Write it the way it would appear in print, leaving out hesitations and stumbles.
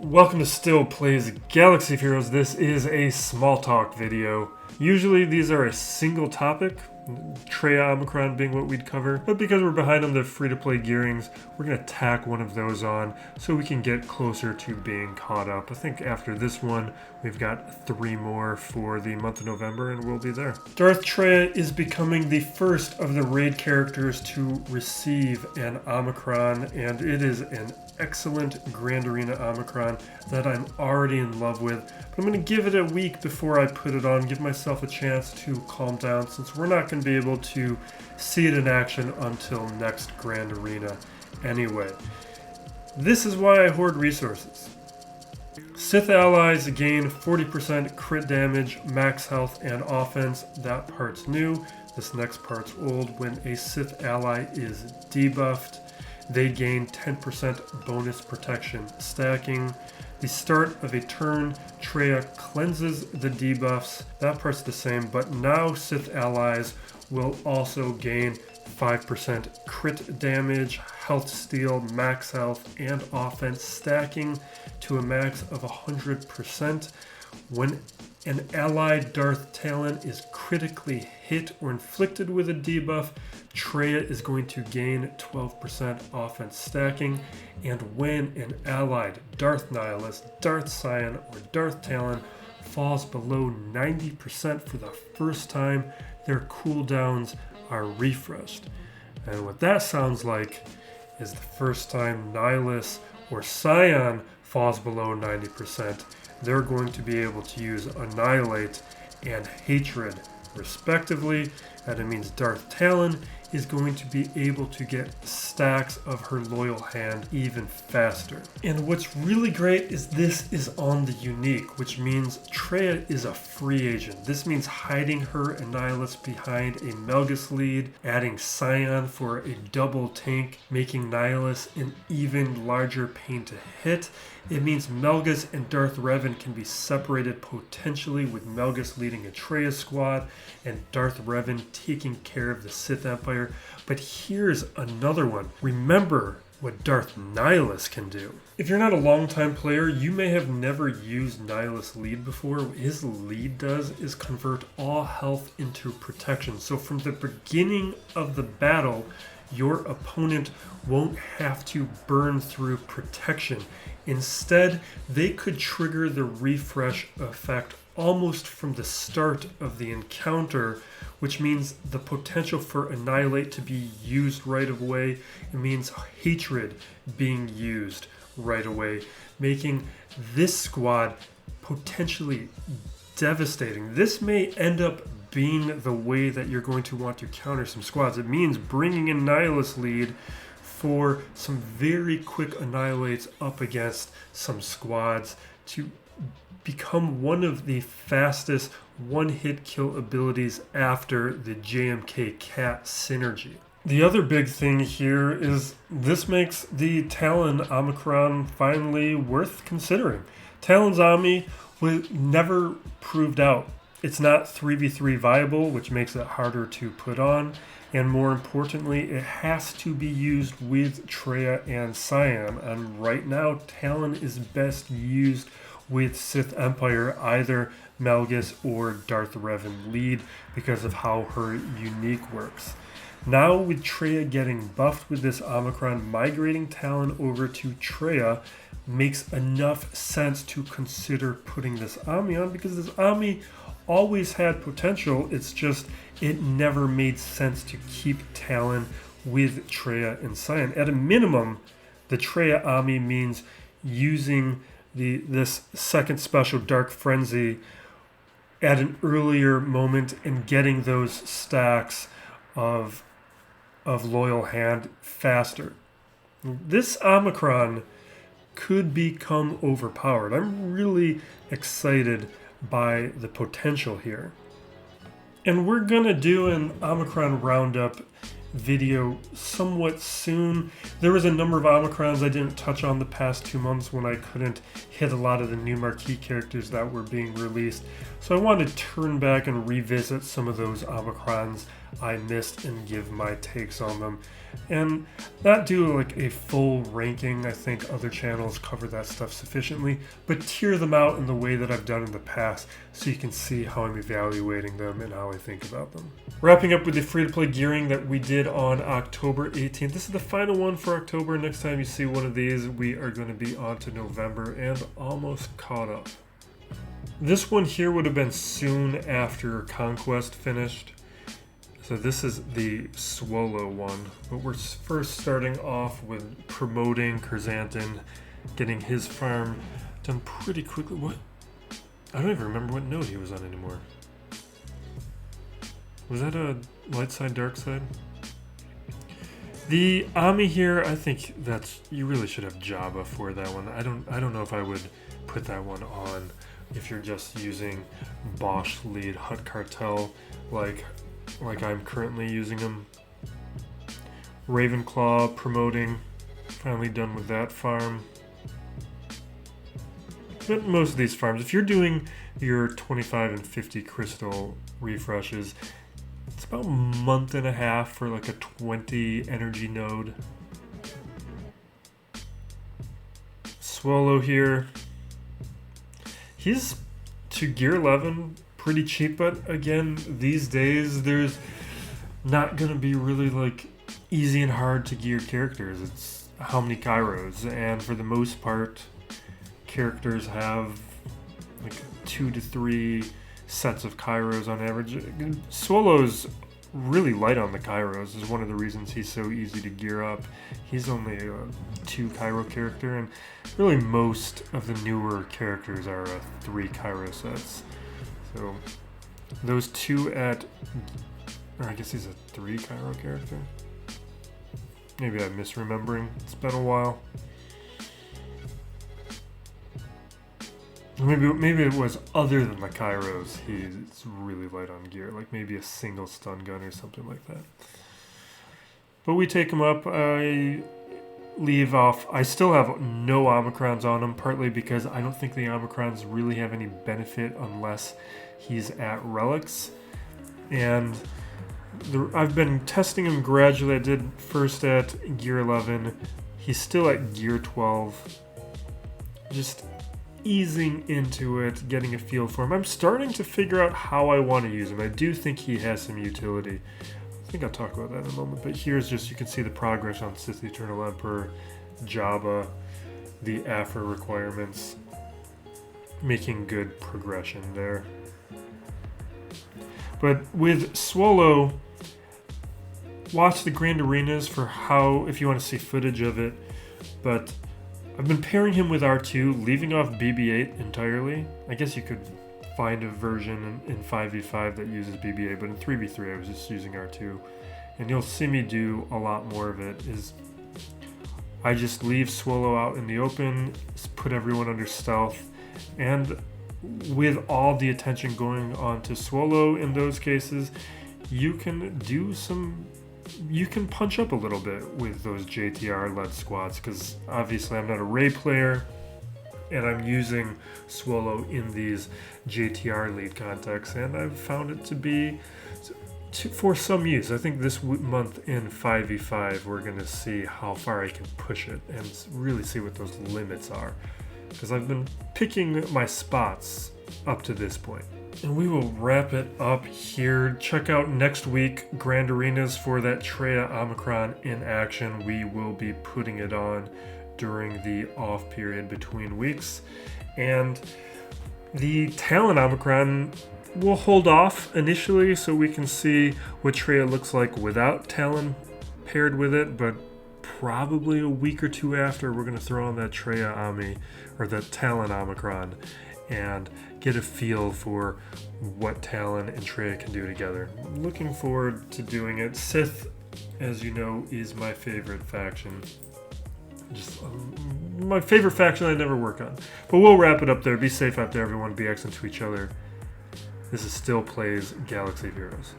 Welcome to Still Plays Galaxy of Heroes. This is a small talk video. Usually these are a single topic, Traya Omicron being what we'd cover, but because we're behind on the free-to-play gearings, we're going to tack one of those on so we can get closer to being caught up. I think after this one, we've got 3 more for the month of November, and we'll be there. Darth Traya is becoming the first of the raid characters to receive an Omicron, and it is an excellent Grand Arena Omicron that I'm already in love with. But I'm going to give it a week before I put it on, give myself a chance to calm down, since we're not going to be able to see it in action until next Grand Arena anyway. This is why I hoard resources. Sith allies gain 40% crit damage, max health, and offense. That part's new. This next part's old. When a Sith ally is debuffed, they gain 10% bonus protection. Stacking. The start of a turn, Traya cleanses the debuffs. That part's the same, but now Sith allies will also gain 5% crit damage, health steal, max health, and offense, stacking to a max of 100%. When an allied Darth Talon is critically hit or inflicted with a debuff, Traya is going to gain 12% offense stacking, and when an allied Darth Nihilus, Darth Scion, or Darth Talon falls below 90% for the first time, their cooldowns are refreshed. And what that sounds like is the first time Nihilus or Scion falls below 90%, they're going to be able to use Annihilate and Hatred respectively, and it means Darth Talon is going to be able to get stacks of her loyal hand even faster. And what's really great is this is on the unique, which means Traya is a free agent. This means hiding her and Nihilus behind a Melgus lead, adding Scion for a double tank, making Nihilus an even larger pain to hit. It means Melgus and Darth Revan can be separated potentially, with Melgus leading a Traya squad and Darth Revan taking care of the Sith Empire. But here's another one. Remember what Darth Nihilus can do. If you're not a longtime player, you may have never used Nihilus lead before. What his lead does is convert all health into protection. So from the beginning of the battle, your opponent won't have to burn through protection. Instead, they could trigger the refresh effect almost from the start of the encounter, which means the potential for Annihilate to be used right away. It means Hatred being used right away, making this squad potentially devastating. This may end up being the way that you're going to want to counter some squads. It means bringing in Nihilus lead for some very quick Annihilates up against some squads to become one of the fastest one-hit kill abilities after the JMK Cat synergy. The other big thing here is this makes the Talon Omicron finally worth considering. Talon's Omni was never proved out. It's not 3v3 viable, which makes it harder to put on, and more importantly, it has to be used with Traya and Scion, and right now Talon is best used with Sith Empire, either Melgus or Darth Revan lead, because of how her unique works. Now with Traya getting buffed with this Omicron, migrating Talon over to Traya makes enough sense to consider putting this Omni on, because this Omni always had potential. It's just it never made sense to keep Talon with Traya and Scion. At a minimum, the Traya Omni means using this second special Dark Frenzy at an earlier moment and getting those stacks of loyal hand faster. This Omicron could become overpowered. I'm really excited by the potential here. And we're gonna do an Omicron roundup video somewhat soon. There was a number of Omicrons I didn't touch on the past 2 months when I couldn't hit a lot of the new marquee characters that were being released. So I wanted to turn back and revisit some of those Omicrons I missed and give my takes on them. And not do like a full ranking. I think other channels cover that stuff sufficiently, but tier them out in the way that I've done in the past so you can see how I'm evaluating them and how I think about them. Wrapping up with the free-to-play gearing that we did on October 18th. This is the final one for October. Next time you see one of these, we are going to be on to November and almost caught up. This one here would have been soon after Conquest finished. So this is the SWGOH one, but we're first starting off with promoting Chrysanthemum, getting his farm done pretty quickly. What? I don't even remember what node he was on anymore. Was that a light side, dark side? The Omi here, I think that's, you really should have Java for that one. I don't know if I would put that one on if you're just using Bosch lead Hut Cartel like I'm currently using them. Ravenclaw promoting, finally done with that farm. But most of these farms, if you're doing your 25 and 50 crystal refreshes, it's about a month and a half for like a 20 energy node. SWGOH here, he's to gear 11 pretty cheap, but again, these days there's not gonna be really like easy and hard to gear characters. It's how many Kairos, and for the most part characters have like 2 to 3 sets of Kairos on average. SWGOH's really light on the Kairos, is one of the reasons he's so easy to gear up. He's only a 2 Kairo character, and really most of the newer characters are 3 Kairo sets. So those 2 at, or I guess he's a 3 Kairo character. Maybe I'm misremembering. It's been a while. Maybe it was other than the Kairos. He's really light on gear, like maybe a single stun gun or something like that. But we take him up. I leave off. I still have no Omicrons on him, partly because I don't think the Omicrons really have any benefit unless he's at relics. And I've been testing him gradually. I did first at gear 11. He's still at gear 12. Just easing into it, getting a feel for him. I'm starting to figure out how I want to use him. I do think he has some utility. I think I'll talk about that in a moment, but here's just, you can see the progress on Sith Eternal Emperor, Jabba, the Afra requirements, making good progression there. But with SWGOH, watch the Grand Arenas for how, if you want to see footage of it, but I've been pairing him with R2, leaving off BB-8 entirely. I guess you could find a version in 5v5 that uses BB-8, but in 3v3 I was just using R2. And you'll see me do a lot more of it, is I just leave SWGOH out in the open, put everyone under stealth, and with all the attention going on to SWGOH in those cases, you can do some, you can punch up a little bit with those JTR-led squads, because obviously I'm not a Ray player, and I'm using SWGOH in these JTR lead contexts, and I've found it to be for some use. I think this month in 5v5 we're going to see how far I can push it and really see what those limits are, because I've been picking my spots up to this point. And we will wrap it up here. Check out next week Grand Arenas for that Traya Omicron in action. We will be putting it on during the off period between weeks. And the Talon Omicron will hold off initially so we can see what Traya looks like without Talon paired with it, but probably a week or two after we're going to throw on that Traya Omi, or that Talon Omicron, and get a feel for what Talon and Traya can do together. I'm looking forward to doing it. Sith, as you know, is my favorite faction. Just my favorite faction I never work on. But we'll wrap it up there. Be safe out there, everyone. Be excellent to each other. This is Still Plays Galaxy of Heroes.